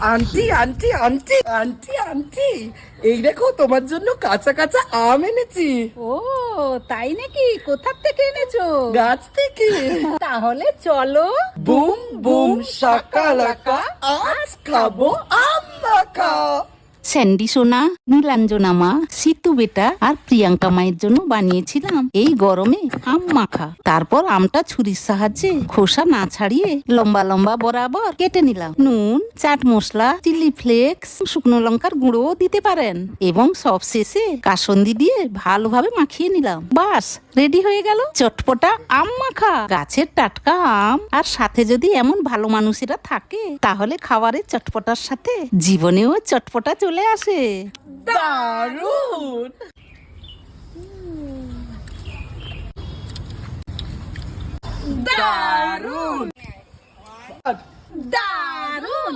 Aunty aunty aunty aunty aunty, এই দেখো তোমার জন্য কাঁচা কাঁচা আম এনেছি। ও তাই নাকি? কোথা থেকে এনেছো? গাছ থেকে। তাহলে চলো। বুম বুম শাকালাকা, আজ খাবো আম মাখা। স্যান্ডি সোনা, নীলাঞ্জনা মা, সিতু বেটা আর প্রিয়াঙ্কা মায়ের জন্য বানিয়েছিলাম এই গরমে আম মাখা। তারপর আমটা ছুরির সাহায্যে খোসা না ছাড়িয়ে লম্বা লম্বা বরাবর কেটে নিলাম। নুন, চাট মশলা, চিলি ফ্লেক্স, শুকনো লঙ্কার গুঁড়োও দিতে পারেন এবং সব শেষে কাসন্দি দিয়ে ভালোভাবে মাখিয়ে নিলাম। বাস রেডি হয়ে গেল চটপটা আম মাখা। গাছের টাটকা আম আর সাথে যদি এমন ভালো মানুষেরা থাকে তাহলে খাবারের চটপটার সাথে জীবনেও চটপটা চলে আসে। দারুণ দারুণ দারুণ।